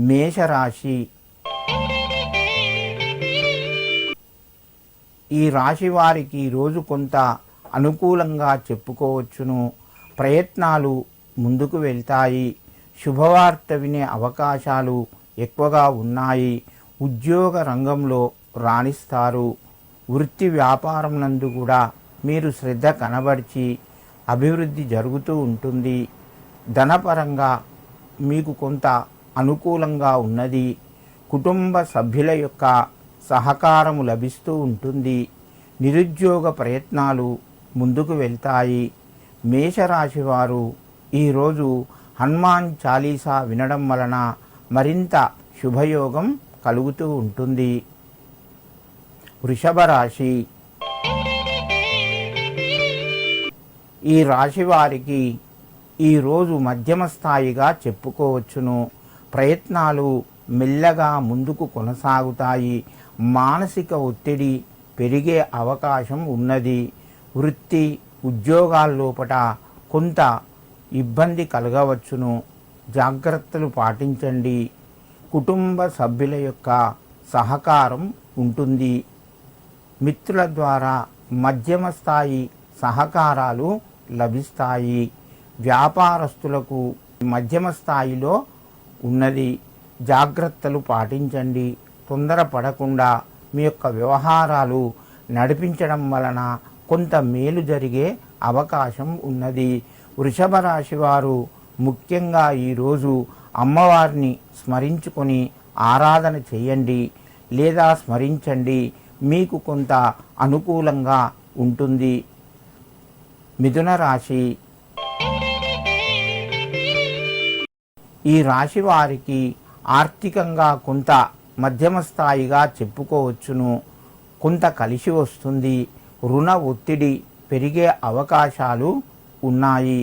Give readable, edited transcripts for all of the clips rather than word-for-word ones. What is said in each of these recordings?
మేషరాశి. ఈ రాశి వారికి రోజు కొంత అనుకూలంగా చెప్పుకోవచ్చును. ప్రయత్నాలు ముందుకు వెళ్తాయి. శుభవార్త వినే అవకాశాలు ఎక్కువగా ఉన్నాయి. ఉద్యోగ రంగంలో రాణిస్తారు. వృత్తి వ్యాపారం నందు కూడా మీరు శ్రద్ధ కనబరిచి అభివృద్ధి జరుగుతూ ఉంటుంది. ధనపరంగా మీకు కొంత అనుకూలంగా ఉన్నది. కుటుంబ సభ్యుల యొక్క సహకారము లభిస్తూ ఉంటుంది. నిరుద్యోగ ప్రయత్నాలు ముందుకు వెళ్తాయి. మేషరాశి వారు ఈరోజు హనుమాన్ చాలీసా వినడం వలన మరింత శుభయోగం కలుగుతూ ఉంటుంది. వృషభ రాశి. ఈ రాశి వారికి ఈరోజు మధ్యమ స్థాయిగా చెప్పుకోవచ్చును. ప్రయత్నాలు మెల్లగా ముందుకు కొనసాగుతాయి. మానసిక ఒత్తిడి పెరిగే అవకాశం ఉన్నది. వృత్తి ఉద్యోగాల్లోపట కొంత ఇబ్బంది కలగవచ్చును. జాగ్రత్తలు పాటించండి. కుటుంబ సభ్యుల యొక్క సహకారం ఉంటుంది. మిత్రుల ద్వారా మధ్యమ స్థాయి సహకారాలు లభిస్తాయి. వ్యాపారస్తులకు మధ్యమ స్థాయిలో ఉన్నది. జాగ్రత్తలు పాటించండి. తొందరపడకుండా మీ యొక్క వ్యవహారాలు నడిపించడం వలన కొంత మేలు జరిగే అవకాశం ఉన్నది. వృషభ రాశి వారు ముఖ్యంగా ఈరోజు అమ్మవారిని స్మరించుకొని ఆరాధన చేయండి లేదా స్మరించండి. మీకు కొంత అనుకూలంగా ఉంటుంది. మిథున రాశి. ఈ రాశి వారికి ఆర్థికంగా కొంత మధ్యమ స్థాయిగా చెప్పుకోవచ్చును. కొంత కలిసి వస్తుంది. రుణ ఒత్తిడి పెరిగే అవకాశాలు ఉన్నాయి.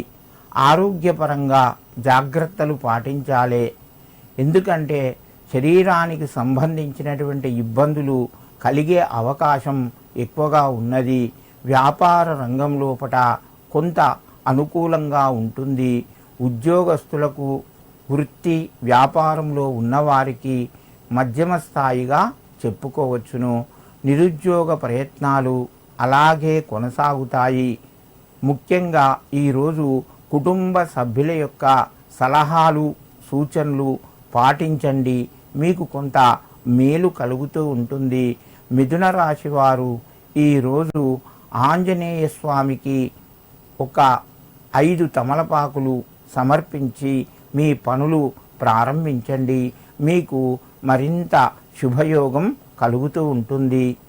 ఆరోగ్యపరంగా జాగ్రత్తలు పాటించాలి. ఎందుకంటే శరీరానికి సంబంధించినటువంటి ఇబ్బందులు కలిగే అవకాశం ఎక్కువగా ఉన్నది. వ్యాపార రంగం లోపట కొంత అనుకూలంగా ఉంటుంది. ఉద్యోగస్తులకు వృత్తి వ్యాపారంలో ఉన్నవారికి మధ్యమ స్థాయిగా చెప్పుకోవచ్చును. నిరుద్యోగ ప్రయత్నాలు అలాగే కొనసాగుతాయి. ముఖ్యంగా ఈరోజు కుటుంబ సభ్యుల యొక్క సలహాలు సూచనలు పాటించండి. మీకు కొంత మేలు కలుగుతూ ఉంటుంది. మిథున రాశి వారు ఈరోజు ఆంజనేయ స్వామికి ఒక 5 తమలపాకులు సమర్పించి మీ పనులు ప్రారంభించండి. మీకు మరింత శుభయోగం కలుగుతూ ఉంటుంది.